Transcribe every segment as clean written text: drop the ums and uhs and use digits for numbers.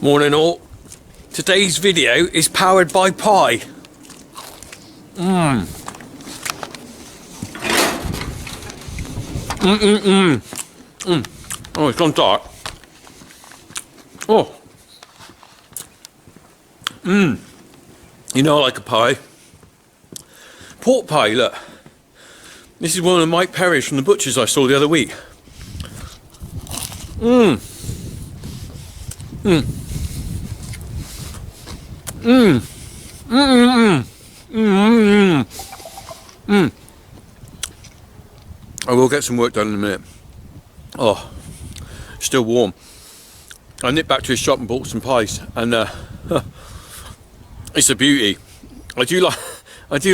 Morning all. Today's video is powered by pie. Oh, it's gone dark. Oh. You know I like a pie. Pork pie, look. This is one of Mike Perry's from the butcher's I saw the other week. I will get some work done in a minute. Oh, still warm. I nipped back to his shop and bought some pies, and it's a beauty. I do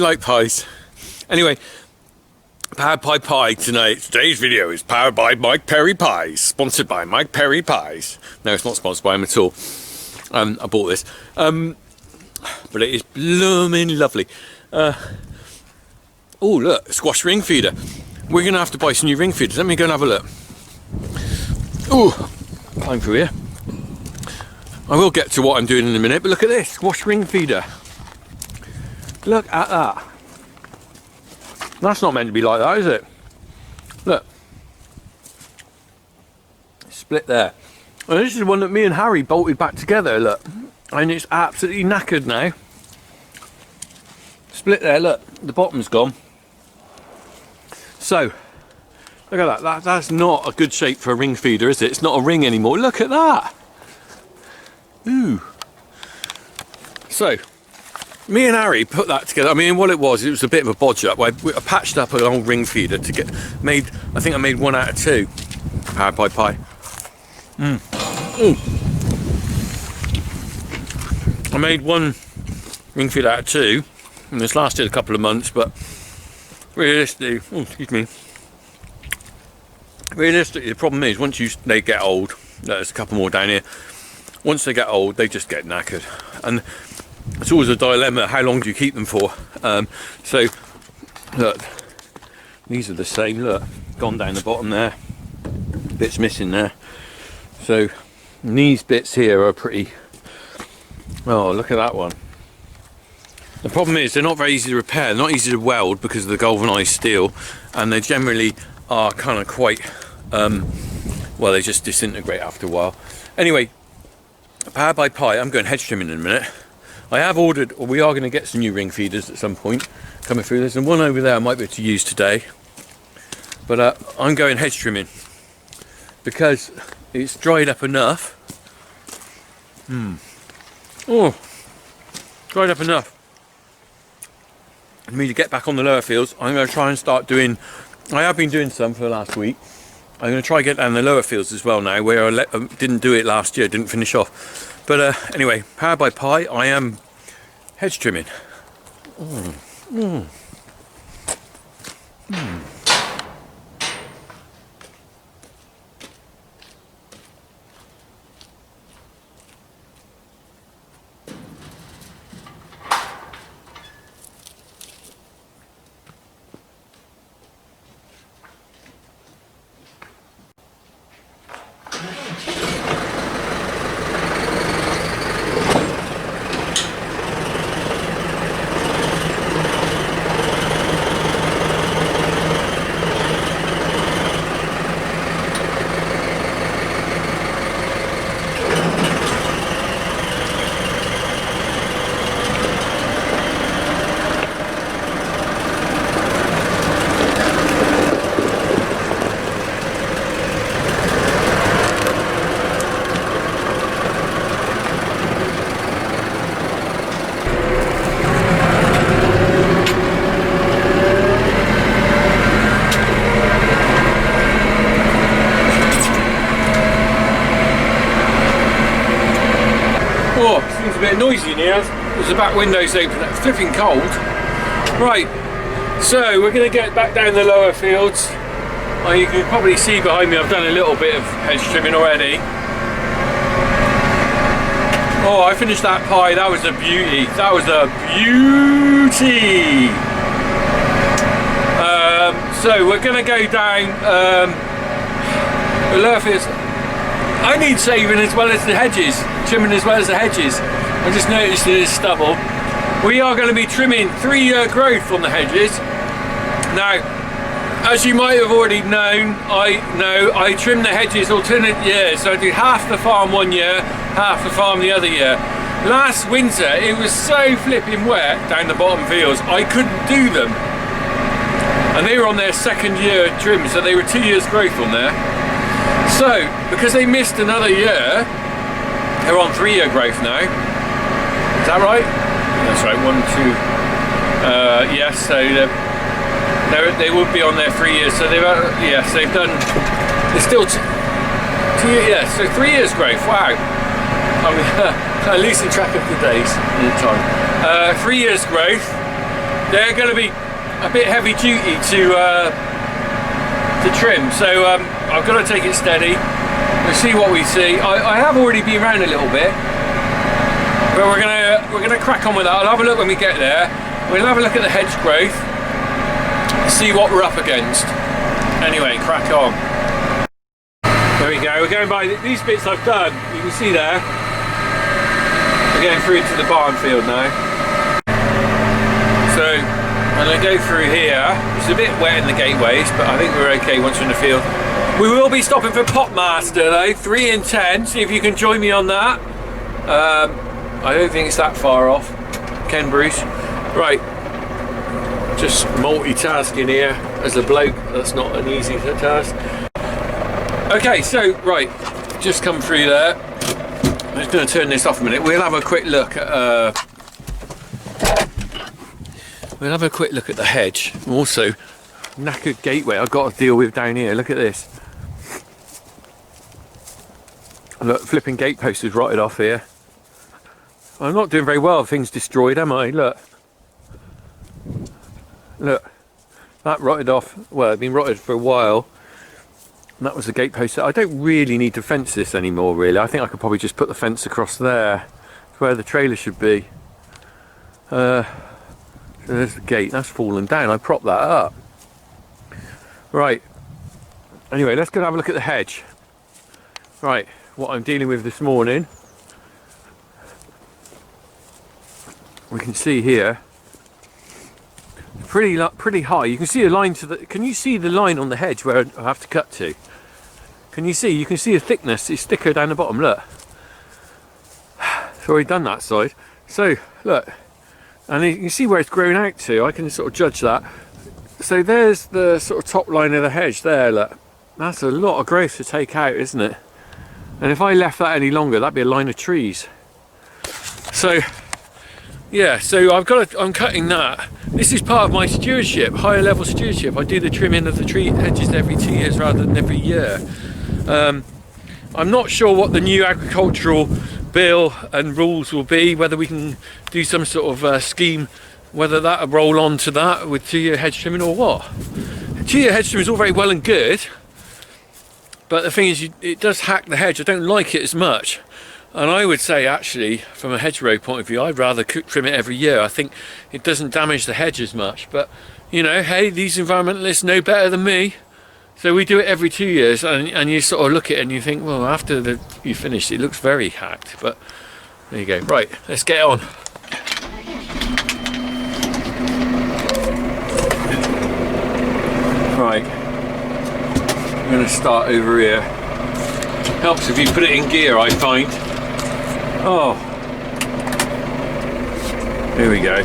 like pies. Anyway, powered by pie tonight. Today's video is powered by Mike Perry Pies, sponsored by Mike Perry Pies. No, it's not sponsored by him at all. I bought this, but it is blooming lovely. Oh look, squash ring feeder. We're gonna have to buy some new ring feeders. Let me go and have a look. Oh, climb through here. I will get to what I'm doing in a minute, but look at this squash ring feeder. Look at that. That's not meant to be like that, is it? Look, split there. And this is one that me and Harry bolted back together. Look, and it's absolutely knackered now. Split there. Look, the bottom's gone. So, look at that. That's not a good shape for a ring feeder, is it? It's not a ring anymore. Look at that. Ooh. So, me and Harry put that together. I mean, what it was a bit of a bodge up. I patched up an old ring feeder to get made. I think I made 1 out of 2. Powered by pie. I made 1 ring feeder out of 2, and this lasted a couple of months, but realistically, the problem is once they get old, there's a couple more down here, once they get old they just get knackered, and it's always a dilemma, how long do you keep them for? So look, these are the same, look, gone down the bottom there, bits missing there, so these bits here are pretty, oh look at that one. The problem is they're not very easy to repair, they're not easy to weld because of the galvanised steel, and they generally are kind of quite, well, they just disintegrate after a while. Anyway, powered by pie, I'm going hedge trimming in a minute. I have ordered, or we are going to get some new ring feeders at some point coming through. There's one over there I might be able to use today, but I'm going hedge trimming because it's dried up enough. Oh, dried up enough for me to get back on the lower fields. I'm going to try and start doing, I have been doing some for the last week. I'm going to try and get down the lower fields as well now, where I didn't do it last year, didn't finish off. But anyway, powered by pie, I am hedge trimming. A bit noisy in here. There's the back windows open. It's flipping cold. Right, so we're going to get back down the lower fields. You can probably see behind me I've done a little bit of hedge trimming already. Oh, I finished that pie. That was a beauty. That was a beauty. So we're going to go down the lower fields. I need saving as well as the hedges, trimming as well as the hedges. I just noticed there's stubble. We are going to be trimming 3-year growth on the hedges. Now, as you might have already known, I trim the hedges alternate years. So I do half the farm one year, half the farm the other year. Last winter, it was so flipping wet down the bottom fields, I couldn't do them. And they were on their 2nd year trim, so they were 2 years growth on there. So, because they missed another year, they're on 3-year growth now. Is that right? That's right, 1, 2, yes, so they would be on their 3 years, so they've, yes, they've done, they're still 2 years, yeah, so 3 years growth, wow. I'm losing track of the days and the time. 3 years growth. They're going to be a bit heavy duty to trim, so I've got to take it steady. We'll see what we see. I have already been around a little bit, but we're gonna crack on with that. I'll have a look when we get there. We'll have a look at the hedge growth, see what we're up against. Anyway, crack on. There we go. We're going by these bits I've done. You can see there. We're going through into the barn field now. So I'm going to go through here. It's a bit wet in the gateways, but I think we're okay once we're in the field. We will be stopping for Potmaster though, 3 and 10. See if you can join me on that. I don't think it's that far off. Ken Bruce. Right. Just multitasking here as a bloke. That's not an easy task. Okay, so right, just come through there. I'm just going to turn this off a minute. We'll have a quick look at the hedge. Also, knackered gateway I've got to deal with down here. Look at this. Look, flipping gate post is rotted off here. I'm not doing very well. Things destroyed, am I? Look, that rotted off. Well, it's been rotted for a while. And that was the gate post. I don't really need to fence this anymore, really. I think I could probably just put the fence across there, where the trailer should be. So there's the gate. That's fallen down. I propped that up. Right. Anyway, let's go and have a look at the hedge. Right. What I'm dealing with this morning. We can see here. Pretty high. You can see a line to the. Can you see the line on the hedge where I have to cut to? Can you see? You can see the thickness. It's thicker down the bottom. Look. It's already done that side. So look, and you can see where it's grown out to. I can sort of judge that. So there's the sort of top line of the hedge there. Look, that's a lot of growth to take out, isn't it? And if I left that any longer, that'd be a line of trees. So. Yeah, so I'm cutting that. This is part of my stewardship, higher level stewardship. I do the trimming of the tree hedges every 2 years rather than every year. I'm not sure what the new agricultural bill and rules will be, whether we can do some sort of scheme, whether that'll roll on to that with 2-year hedge trimming or what. 2-year hedge trimming is all very well and good, but the thing is, it does hack the hedge. I don't like it as much. And I would say, actually, from a hedgerow point of view, I'd rather trim it every year. I think it doesn't damage the hedge as much. But, you know, hey, these environmentalists know better than me. So we do it every 2 years, and you sort of look at it and you think, well, after you finish, it looks very hacked. But there you go. Right, let's get on. Right, I'm going to start over here. Helps if you put it in gear, I find. Oh, here we go.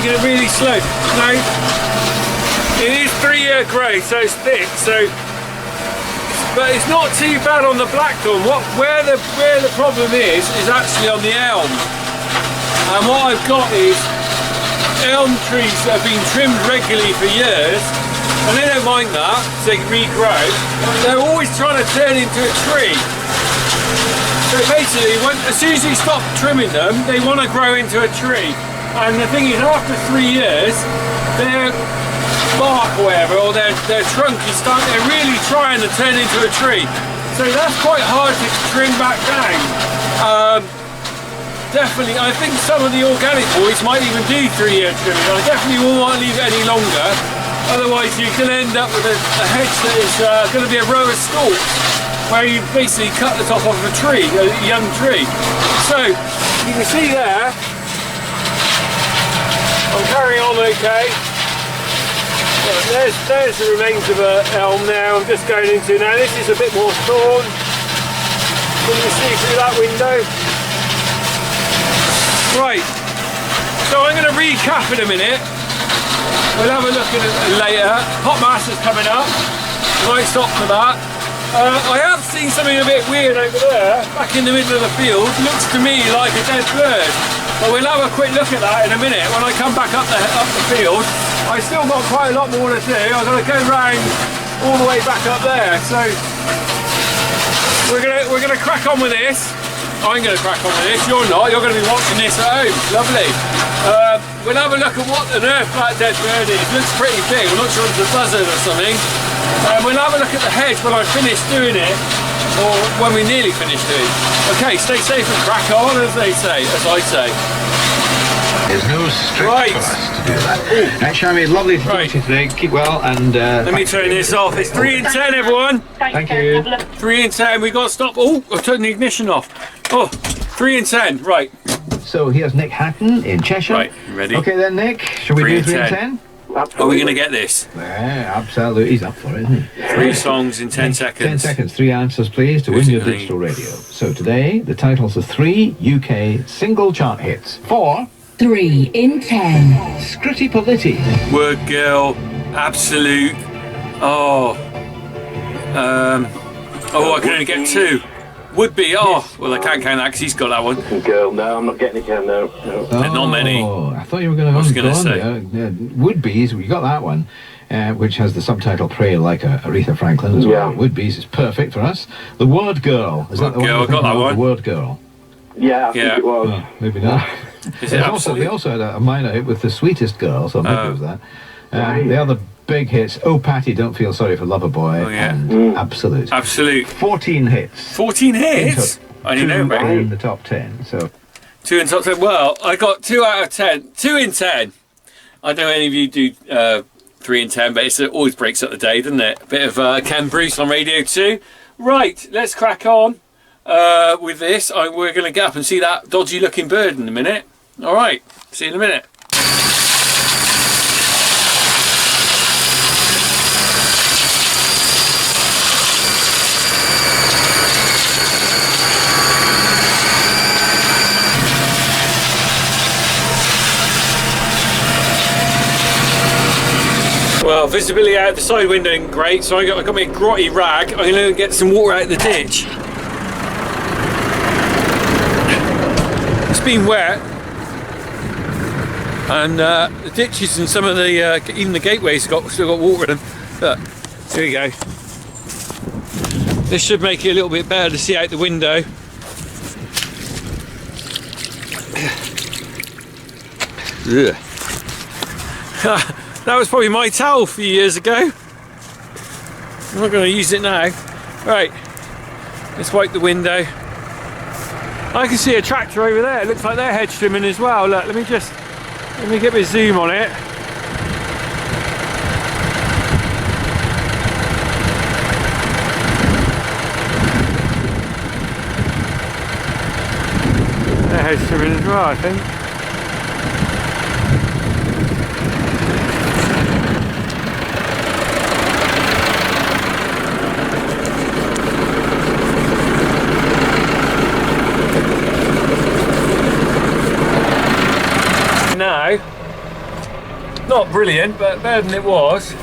taking it really slow. Now, it is 3-year growth, so it's thick, but it's not too bad on the blackthorn. Where the problem is actually on the elm. And what I've got is elm trees that have been trimmed regularly for years, and they don't mind that, so they regrow. They're always trying to turn into a tree. So basically, as soon as you stop trimming them, they want to grow into a tree. And the thing is, after 3 years, their bark or whatever, or their trunk is they're really trying to turn into a tree. So that's quite hard to trim back down. Definitely, I think some of the organic boys might even do 3-year trimming. I definitely won't want to leave it any longer. Otherwise, you can end up with a hedge that is going to be a row of stalks, where you basically cut the top off of a tree, a young tree. So, you can see there, I'm carrying on okay. Well, there's the remains of an elm now. I'm just going into now. This is a bit more thorn. Can you see through that window? Right. So I'm going to recap in a minute. We'll have a look at it later. Hot Master's coming up. Might stop for that. I have seen something a bit weird over there, back in the middle of the field. Looks to me like a dead bird. But we'll have a quick look at that in a minute when I come back up the field. I still got quite a lot more to do. I've got to go round all the way back up there. So we're gonna crack on with this. I'm going to crack on with this. You're not. You're going to be watching this at home. Lovely. We'll have a look at what on earth that dead bird is. It looks pretty big. I'm not sure if it's a buzzard or something. We'll have a look at the hedge when I finish doing it, or when we nearly finish doing it. Okay, stay safe and crack on, as they say, as I say. There's no strict for us to do that. Right, Shammy, lovely to talk to you today. Keep well, and let me turn this off. It's 3 and 10, everyone. Thank you. 3 and 10. We got to stop. Oh, I've turned the ignition off. Oh, 3 and 10. Right. So here's Nick Hatton in Cheshire. Right, ready? Okay then, Nick. Shall we do 3 and 10? Are we going to get this? Yeah, absolutely. He's up for it, isn't he? 3 songs in 10 seconds. 10 seconds, 3 answers, please, to win your digital radio. So today, the titles of 3 UK single chart hits. 4. 3 in 10. Scritti Politti. Word Girl. Absolute. Oh. I can only get 2. Would be. Oh, well, I can't count that because he's got that one. Girl, no, I'm not getting it again, no. Not many. I thought you were going to. I was going to say. Would Be's, we got that one, which has the subtitle "Pray Like Aretha Franklin" as well. Would Be's is perfect for us. The Word Girl. Is that the one? I got that one. The Word Girl. Yeah, I think it was. Oh, maybe not. They also had a minor hit with The Sweetest Girl, so maybe it was that. The other big hits: Oh Patty, Don't Feel Sorry for Loverboy, and Absolute. Absolute. 14 hits. 14 hits? I didn't know about in the top 10. So 2 in top 10. Well, I got 2 out of 10. 2 in 10. I don't know any of you do 3 in 10, but it always breaks up the day, doesn't it? A bit of Ken Bruce on Radio 2. Right, let's crack on with this. We're going to get up and see that dodgy looking bird in a minute. All right, see you in a minute. Well, visibility out the side window ain't great, so I got my Grotty Rag. I'm going to get some water out of the ditch. It's been wet, and the ditches and some of the even the gateways still got water in them. Look, here we go. This should make it a little bit better to see out the window. That was probably my towel a few years ago. I'm not going to use it now. Right, let's wipe the window. I can see a tractor over there. It looks like they're hedge trimming as well. Look, let me get my zoom on it. They're hedge trimming as well, I think. Now, not brilliant, but better than it was.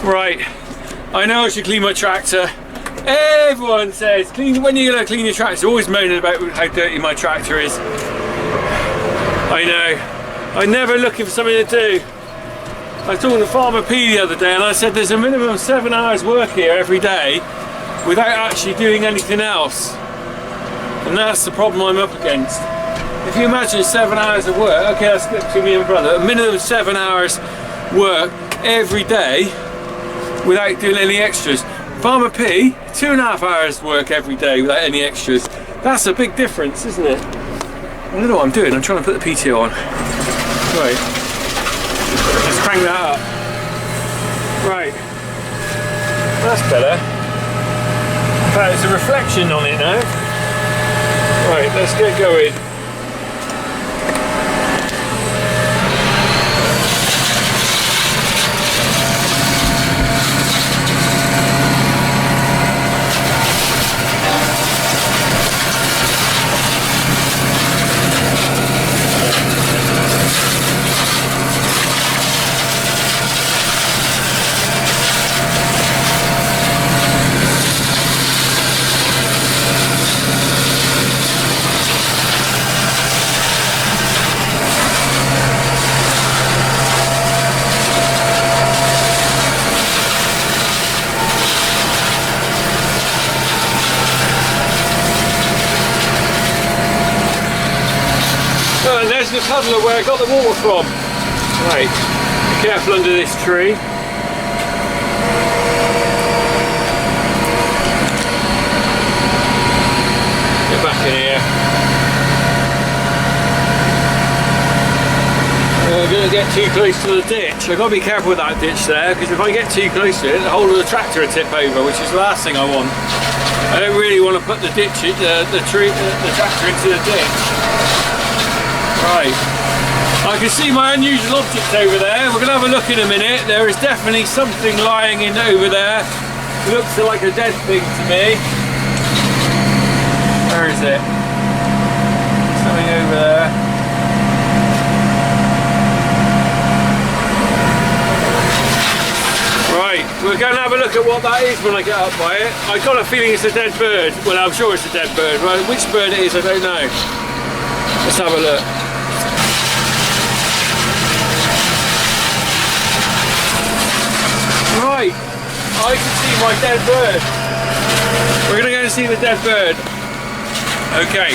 Right, I know I should clean my tractor. Everyone says, when you're going to clean your tractor, always moaning about how dirty my tractor is. I know. I'm never looking for something to do. I was talking to Farmer P the other day and I said there's a minimum of 7 hours work here every day without actually doing anything else. And that's the problem I'm up against. If you imagine 7 hours of work, okay, that's split between me and my brother, a minimum of 7 hours work every day without doing any extras. Farmer P, 2.5 hours work every day without any extras. That's a big difference, isn't it? I don't know what I'm doing, I'm trying to put the PTO on. Right, let's crank that up. Right, that's better. In fact, there's a reflection on it now. Right, let's get going. The puddler where I got the water from. Right, be careful under this tree. Get back in here. I'm going to get too close to the ditch. I've got to be careful with that ditch there, because if I get too close to it, the whole of the tractor will tip over, which is the last thing I want. I don't really want to put the ditch, the tractor into the ditch. Right, I can see my unusual object over there. We're going to have a look in a minute. There is definitely something lying in over there. It looks like a dead thing to me. Where is it? Something over there. Right, we're going to have a look at what that is when I get up by it. I've got a feeling it's a dead bird. Well, I'm sure it's a dead bird. Well, which bird it is, I don't know. Let's have a look. Right, I can see my dead bird. We're going to go and see the dead bird. Okay,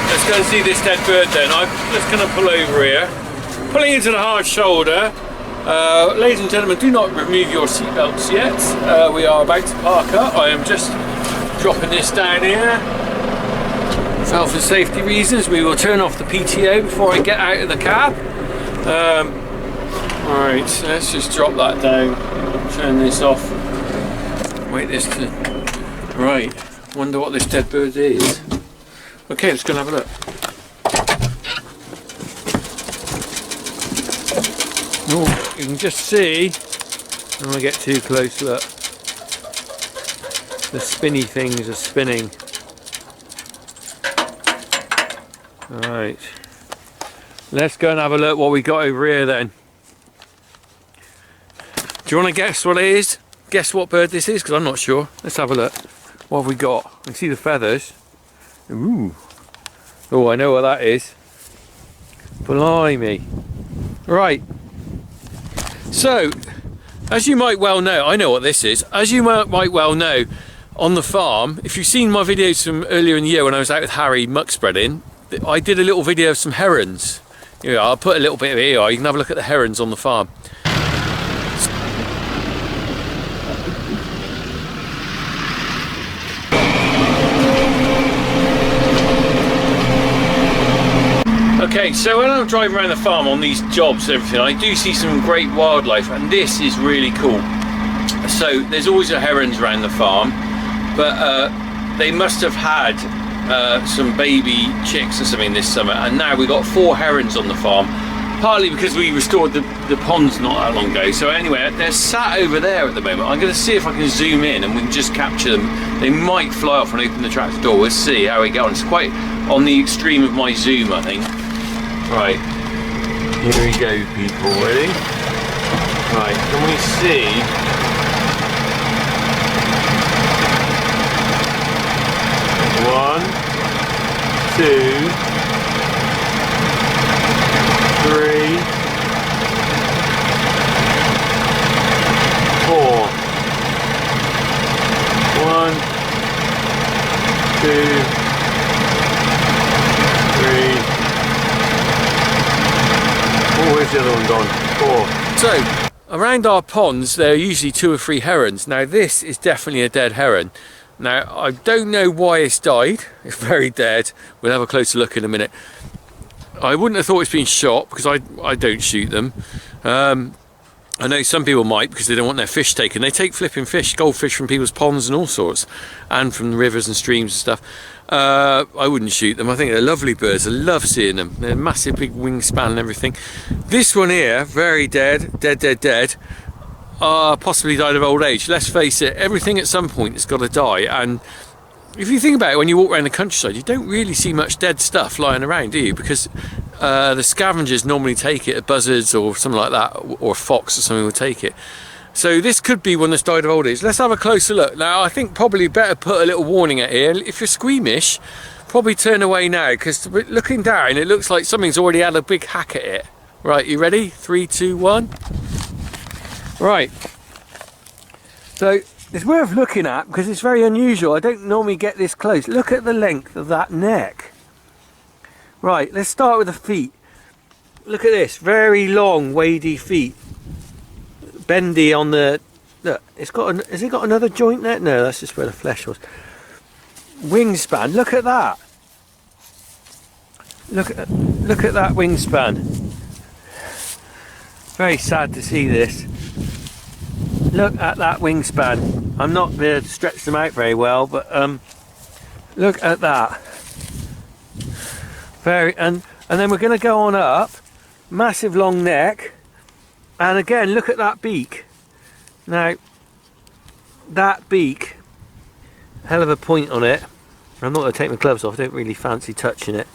let's go and see this dead bird then. I'm just going to pull over here. Pulling into the hard shoulder. Ladies and gentlemen, do not remove your seatbelts yet. We are about to park up. I am just dropping this down here. For health and safety reasons, we will turn off the PTO before I get out of the cab. Alright, so let's just drop that down. Turn this off. Wait this to... Right, wonder what this dead bird is. Okay, let's go and have a look. Oh, you can just see, when I get too close, look. The spinny things are spinning. Alright. Let's go and have a look what we got over here then. Do you want to guess what it is? Guess what bird this is? Because I'm not sure. Let's have a look. What have we got? I can see the feathers. Ooh. Oh, I know what that is. Blimey. Right. So, as you might well know, I know what this is. As you might well know, on the farm, if you've seen my videos from earlier in the year when I was out with Harry muck spreading, I did a little video of some herons. Here, I'll put a little bit here. You can have a look at the herons on the farm. Okay, so when I'm driving around the farm on these jobs and everything, I do see some great wildlife, and this is really cool. So there's always herons around the farm, but they must have had some baby chicks or something this summer, and now we've got 4 herons on the farm, partly because we restored the ponds not that long ago. So anyway, they're sat over there at the moment. I'm going to see if I can zoom in and we can just capture them. They might fly off and open the tractor door. We'll see how we get on. It's quite on the extreme of my zoom, I think. Right, Here we go, people. Ready? Right, can we see? One, two, three, four. One, two, three. Oh, where's the other one gone? Four. So, around our ponds there are usually 2 or 3 herons. Now this is definitely a dead heron. Now I don't know why it's died. It's very dead. We'll have a closer look in a minute. I wouldn't have thought it's been shot because I don't shoot them. I know some people might because they don't want their fish taken. They take flipping fish, goldfish from people's ponds and all sorts, and from rivers and streams and stuff. I wouldn't shoot them. I think they're lovely birds. I love seeing them. They're massive, big wingspan and everything. This one here, very dead. Possibly died of old age. Let's face it, everything at some point has got to die. And if you think about it, when you walk around the countryside, you don't really see much dead stuff lying around, do you? Because the scavengers normally take it, buzzards or something like that, or a fox or something will take it. So this could be one that's died of old age. Let's have a closer look. Now I think probably better put a little warning out here. If you're squeamish, probably turn away now, because looking down it looks like something's already had a big hack at it. Right, you ready? 3, 2, 1. Right. So it's worth looking at because it's very unusual. I don't normally get this close. Look at the length of that neck. Right, let's start with the feet. Look at this, very long, wady feet. Bendy on the, look, it's got, has it got another joint there? No, that's just where the flesh was. Wingspan, look at that. Look at that wingspan. Very sad to see this. Look at that wingspan. I'm not there to stretch them out very well, but look at that. Very, and then we're going to go on up. Massive long neck. And again, look at that beak. Now, that beak, hell of a point on it. I'm not going to take my gloves off. I don't really fancy touching it.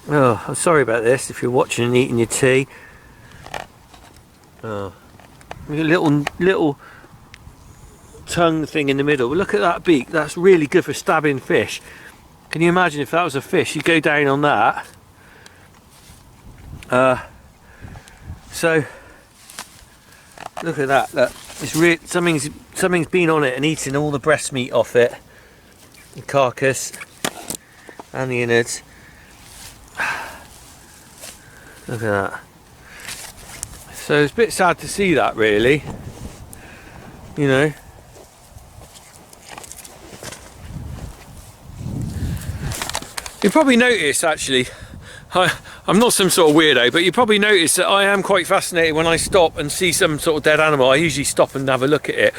Oh, I'm sorry about this if you're watching and eating your tea. Oh, little tongue thing in the middle. But look at that beak. That's really good for stabbing fish. Can you imagine if that was a fish? You go down on that. So look at that. Look, it's something's been on it and eating all the breast meat off it, the carcass and the innards. Look at that. So it's a bit sad to see that, really. You know. You probably notice, actually, I'm not some sort of weirdo, but you probably notice that I am quite fascinated when I stop and see some sort of dead animal. I usually stop and have a look at it.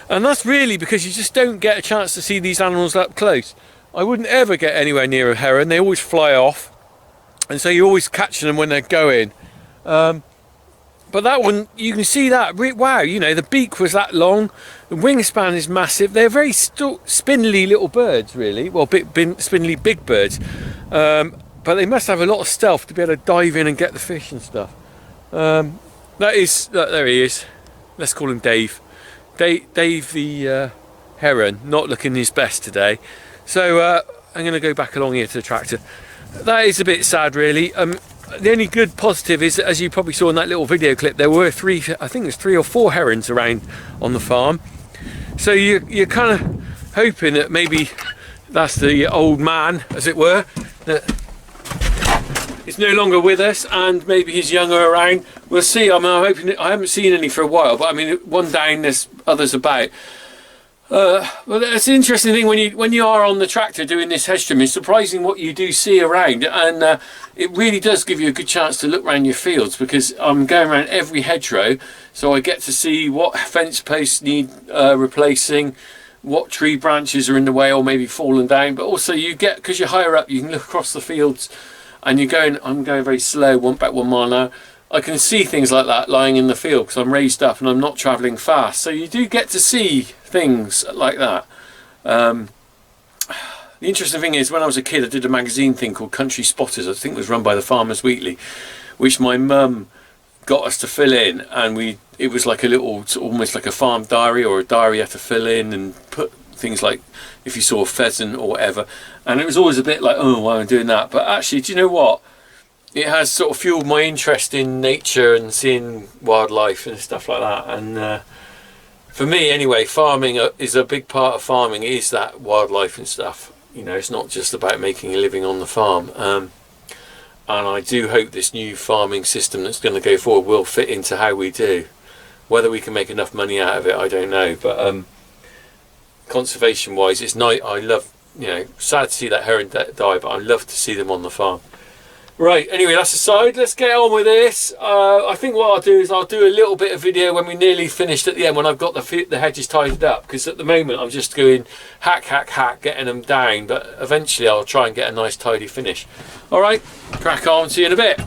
And that's really because you just don't get a chance to see these animals up close. I wouldn't ever get anywhere near a heron. They always fly off. And so you're always catching them when they're going. But that one, you can see that, wow, you know, the beak was that long, the wingspan is massive. They're very spindly little birds, really. Well, spindly big birds. But they must have a lot of stealth to be able to dive in and get the fish and stuff. There he is. Let's call him Dave. Dave the heron, not looking his best today. So I'm going to go back along here to the tractor. That is a bit sad, really. The only good positive is that, as you probably saw in that little video clip, there were I think there's 3 or 4 herons around on the farm. So you're kind of hoping that maybe that's the old man, as it were, that is no longer with us, and maybe he's younger around. We'll see. I'm hoping. I haven't seen any for a while, but I mean, one down, there's others about. Well, it's an interesting thing when you are on the tractor doing this hedge trimming. It's surprising what you do see around, and it really does give you a good chance to look around your fields, because I'm going around every hedgerow, so I get to see what fence posts need replacing, what tree branches are in the way or maybe fallen down. But also you get, because you're higher up, you can look across the fields, and I'm going very slow, about 1 mile an hour. I can see things like that lying in the field because I'm raised up and I'm not travelling fast. So you do get to see things like that. The interesting thing is, when I was a kid, I did a magazine thing called Country Spotters. I think it was run by the Farmers Weekly, which my mum got us to fill in, and it was like a little, almost like a farm diary, or a diary you had to fill in and put things like if you saw a pheasant or whatever. And it was always a bit like, oh, why am I doing that? But actually, do you know what? It has sort of fueled my interest in nature and seeing wildlife and stuff like that. And for me, anyway, farming is a big part of farming. Is that wildlife and stuff. You know, it's not just about making a living on the farm. And I do hope this new farming system that's going to go forward will fit into how we do. Whether we can make enough money out of it, I don't know. But conservation wise, it's nice. I love, you know, sad to see that heron die, but I love to see them on the farm. Right, anyway, that's aside. Let's get on with this. I think what I'll do is I'll do a little bit of video when we're nearly finished at the end, when I've got the hedges tidied up, because at the moment I'm just going hack, getting them down, but eventually I'll try and get a nice tidy finish. All right, crack on, see you in a bit.